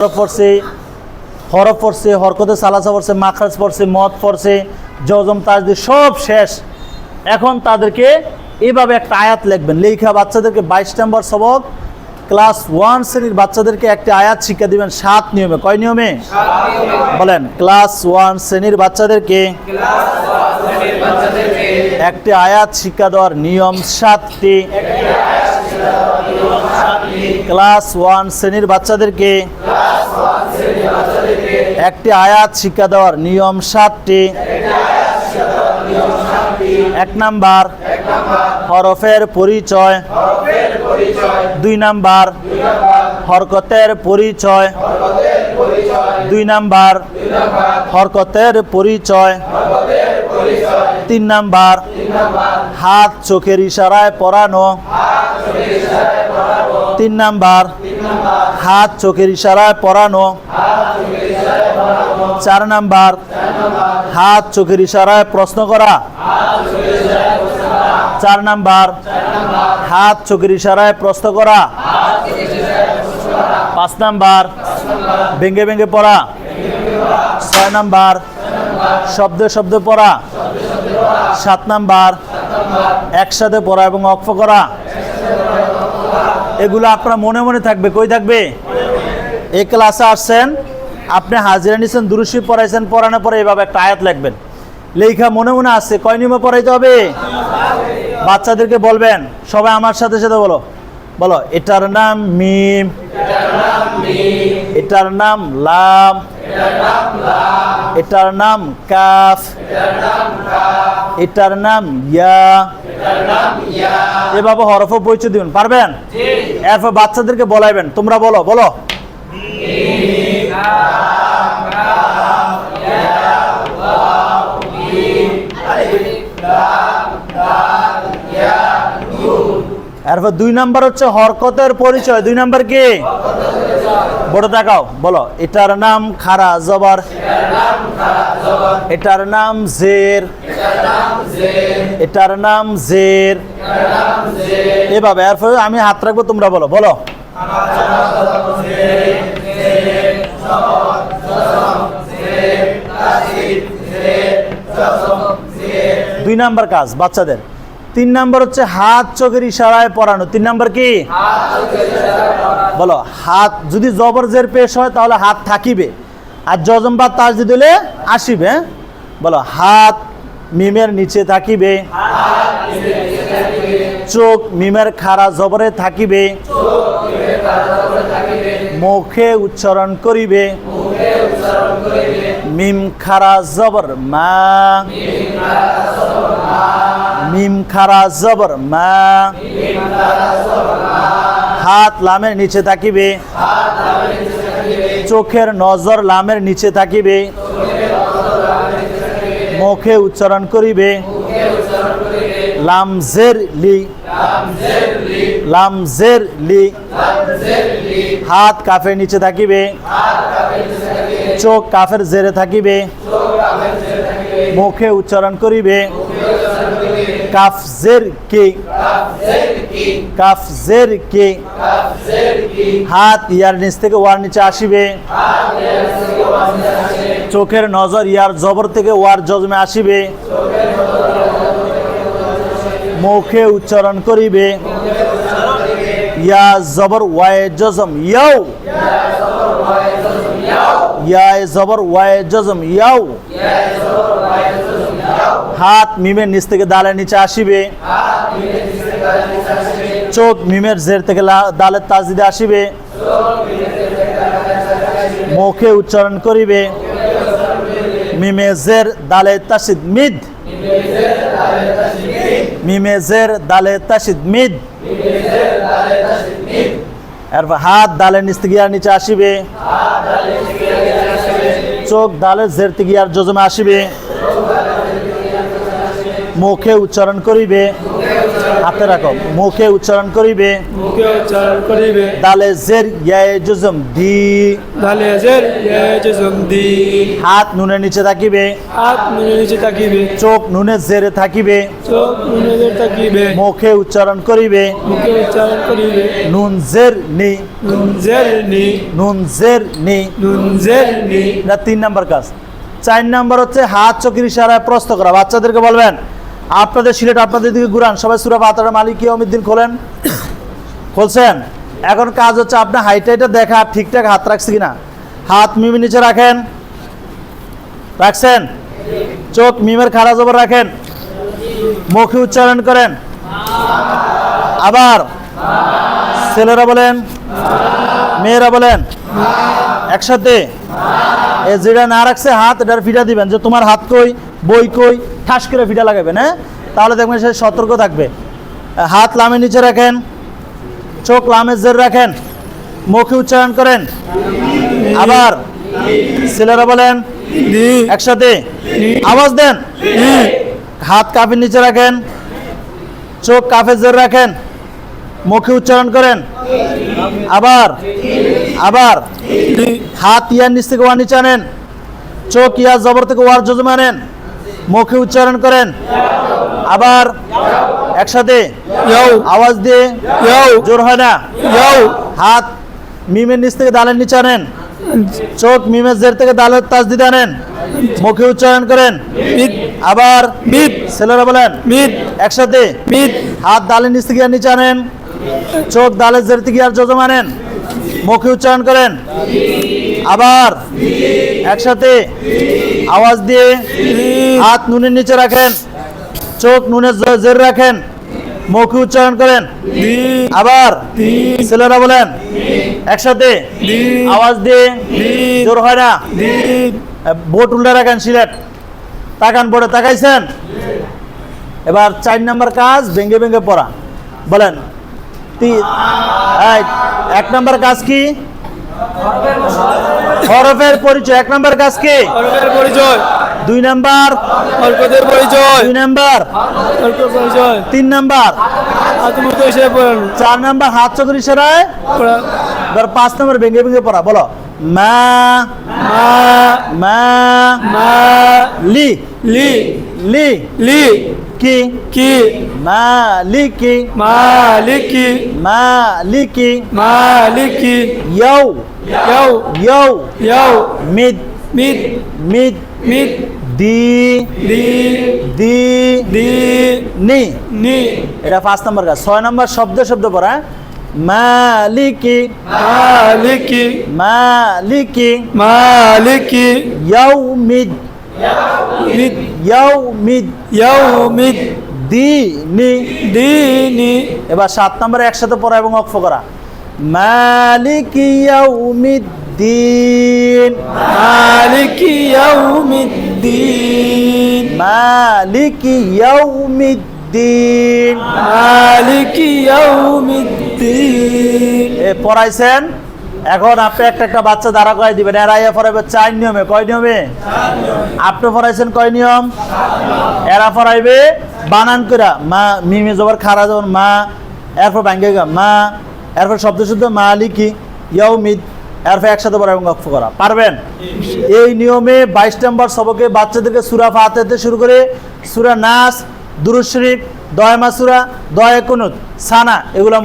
পড়ছে, হরফ পড়ছে, হরকতে সালাসা পড়ছে, মাখরাজ পড়ছে, মদ পড়ছে, জজম তাজদিদ সব শেষ। এখন তাদেরকে এইভাবে একটা আয়াত লিখবেন। লেখা বাচ্চাদেরকে 22 নম্বর সবক ক্লাস 1 শ্রেণীর বাচ্চাদেরকে একটা আয়াত শিক্ষা দিবেন 7 নিয়মে। কয় নিয়মে? বলেন। ক্লাস 1 শ্রেণীর বাচ্চাদেরকে একটা আয়াত শিক্ষা দেওয়ার নিয়ম 7টি। ক্লাস 1 শ্রেণীর বাচ্চাদেরকে একটি আয়াত শিক্ষা দেওয়ার নিয়ম 7টি। 1 নাম্বার হরফের পরিচয়, 2 নাম্বার হরকতের পরিচয়, 2 নাম্বার হরকতের পরিচয়, 3 নাম্বার হাত চোখের ইশারায় পড়ানো, 3 নাম্বার হাত চোখের ইশারায় পড়ানো, 4 নাম্বার হাত চোখের ইশারায় প্রশ্ন করা, 4 নাম্বার হাত চোখের ইশারায় প্রশ্ন করা, 5 নাম্বার ভেঙ্গে ভেঙ্গে পড়া, 6 নাম্বার শব্দে শব্দে পড়া, 7 নাম্বার একসাথে পড়া এবং অক্ষ করা। এগুলো আপনার মনে মনে থাকবে। কই থাকবে? এই ক্লাসে আসছেন, আপনি হাজিরা নিছেন, দুরূদ শরীফ পড়াইছেন, পড়ানোর পরে এইভাবে একটা আয়াত লিখবেন। লেখা মনে মনে আসছে। কয় নিয়মে পড়াইতে হবে? বাচ্চাদেরকে বলবেন, সবাই আমার সাথে সাথে বলো, বলো এটার নাম মিম, এটার নাম লাম, এটার নাম কাফ, এটার নাম ইয়া। এভাবে হরফ পরিচয় দিবেন। পারবেন? এরপর বাচ্চাদেরকে বলাইবেন, তোমরা বলো, বলো এরপর 2 নাম্বার হচ্ছে হরকতের পরিচয়। 2 নাম্বার কি? বড় দেখাও, বলো এটার নাম খারা জবর, এটার নাম জের, এটার নাম জের। এভাবে এরপর আমি হাত রাখবো, তোমরা বলো, বলো 2 নাম্বার কাজ বাচ্চাদের। 3 নাম্বার হচ্ছে হাত চোখের ইশারায় পড়ানো। 3 নাম্বার কি? বলো হাত যদি জবর জের পেশ হয় তাহলে হাত থাকিবে, আর জজম বা তাজদিদ দিলে আসিবে। বলো হাত মিমের নিচে থাকিবে, চোখ মিমের খাড়া জবরে থাকিবে, মুখে উচ্চারণ করিবে, মিম খাড়া জবর মা, মিম খাড়া জবর মা। হাত লামের নিচে থাকিবে, চোখের নজর লামের নিচে থাকিবে, মুখে উচ্চারণ করিবে লাম জের লি, লাম জের লি। হাত কাফের নিচে থাকিবে, চোখ কাফের জেরে থাকিবে, মুখে উচ্চারণ করিবে কাফ জের কি, কাফ জের কি। হাত ইয়ার নিচ থেকে ওয়ার নিচে আসিবে, চোখের নজর ইয়ার জবর থেকে ওয়ার জজমে আসিবে, মুখে উচ্চারণ করিবে ইয়া জবর ওয়ায়ে জজম ইয়াও, ইয়া জবর ওয়ায়ে জজম ইয়াও। হাত মিমের নিচ থেকে দালের নিচে আসিবে, চোখ মিমের জের থেকে দালের তাজদিদে আসিবে, মুখে উচ্চারণ করিবে মিমে জের দালে তাসিদ মিদ, মিমে জের দালে তাসিদ মিদ। এরপর হাত দালের নিচ থেকে ইয়ার নিচে আসিবে, চোখ দালের জের থেকে ইয়ার জজমে আসিবে, মুখে উচ্চারণ করিবে হাতে রাখো। মুখে উচ্চারণ করিবে, মুখে উচ্চারণ করিবে। দালে জের ইয়ায়ে জজম দি, দালে জের ইয়ে জজম দি। হাত নুনের নিচে থাকিবে, হাত নুনের নিচে থাকিবে। চোখ নুনের জেরে থাকিবে, চোখ নুনের জের থাকিবে। মুখে উচ্চারণ করিবে, মুখে উচ্চারণ করিবে। নুন জের নি, নুন জের নি, নুন জের নি। নুন জের নি। এটা 3 নাম্বার কাজ। 4 নাম্বার হচ্ছে হাত চোখের ইশারায় প্রশ্ন করা। বাচ্চাদেরকে বলবেন আপনাদের সিলেট আপনাদের দিকে ঘুরান, সবাই সূরা ফাতিহার মালিক ইয়াউমিদ্দিন খোলেন। খুলছেন? এখন কাজ হচ্ছে আপনার হাইটা দেখা ঠিকঠাক হাত রাখছে কিনা। হাত মিমের নিচে রাখেন, রাখছেন? চোখ মিমের খাড়া জবর রাখেন, মুখে উচ্চারণ করেন। আবার ছেলেরা বলেন, মেয়েরা বলেন একসাথে। এ যেটা না রাখছে হাত, এটার ফিটা দিবেন যে তোমার হাত কই, বই কই, ঠাস করে ফিটা লাগাবেন। হ্যাঁ, তাহলে দেখবেন সে সতর্ক থাকবে। হাত লামের নিচে রাখেন, চোখ লামের জের রাখেন, মুখে উচ্চারণ করেন। আবার ছেলেরা বলেন একসাথে, আওয়াজ দেন। হাত কাফের নিচে রাখেন, চোখ কাফের জের রাখেন, মুখে উচ্চারণ করেন। আবার আবার হাত ইয়ার নিচ থেকে ওয়ার নিচে আনেন, চোখ ইয়ার জবর থেকে ওয়ার জজম আনেন, মুখে উচ্চারণ করেন। আবার একসাথে আওয়াজ দিয়ে, জোর হয় না। হাত মিমের নিচ থেকে দালের নিচে আনেন, চোখ মিমের জের থেকে দালের তাসদিদ আনেন, মুখে উচ্চারণ করেন। আবার ছেলেরা বলেন একসাথে, হাত দালের নিচ থেকে নিচে আনেন, চোখ দালের জের থেকে আর জজম আনেন, মুখে উচ্চারণ করেন। আবার একসাথে আওয়াজ দিয়ে হাত নুনের নিচে রাখেন, চোখ নুনের জের রাখেন, মুখে উচ্চারণ করেন। আবার ছেলেরা বলেন একসাথে আওয়াজ দিয়ে, জোর হয় না। বোট উল্টা রাখেন, সিলেট তাকান, বোর্ডে তাকাইছেন। এবার 4 নাম্বার কাজ ভেঙ্গে ভেঙ্গে পড়া। বলেন 1 নাম্বার কাজ কি? হরফের পরিচয়। 1 নাম্বার কাজ কি? হরফের পরিচয়। 2 নাম্বার হরফের পরিচয়। 2 নাম্বার হরফের পরিচয়। 3 নাম্বার আত্মমুক্ত হিসেবে পড়ানো। 4 নাম্বার হাত চোখের ইশারায় পড়া। ধর 5 নাম্বার ভেঙ্গে ভেঙ্গে পড়া। বলো মা মা মা মা লি লি লি লি কি কি মালিকি মালিকি মালিকি মালিকি ইয়াউ ইয়াউ ইয়াউ ইয়াউ মিদ মিদ মিদ মিদ দি দি দি দি নি নি। এটা 5 নাম্বার কাজ। 6 নাম্বার শব্দ শব্দ পড়া। মালিকি মালিকি মালিকি মালিকি ইয়াউমিদ মিদ ইয়াউমিদ ইয়াউমিদ দিনি দিনি। এবার 7 নাম্বার একসাথে পড়া এবং ওয়াকফ করা। মালিকি ইয়াউমিদ্দিন মালিকি ইয়াউমিদ্দিন মালিকি ইয়াউমিদ্দিন। মালিকি ইয়াউমিদ্দিন। এ পড়াইছেন, এখন আপনি একটা একটা বাচ্চা দাঁড়া করাই দিবেন। এরা ইয়া পড়াইবে 4 নিয়মে। কয় নিয়মে? আপনি পড়াইছেন কয় নিয়ম? এরা পড়াইবে বানান করা। মা মিমে জবর খারা জবর মা, এরপর ভাঙ্গে গা মা, এরপর শব্দ শুদ্ধ মালিকি ইয়াউমিদ, এরপর একসাথে পড়া এবং ওয়াকফ করা। পারবেন? এই নিয়মে 22 নম্বর সবকে বাচ্চাদেরকে সূরা ফাতিহা থেকে শুরু করে সূরা নাস, দুরূদ শরীফ, দোয়া মাসুরা, দোয়া কুনুত, সানা এগুলো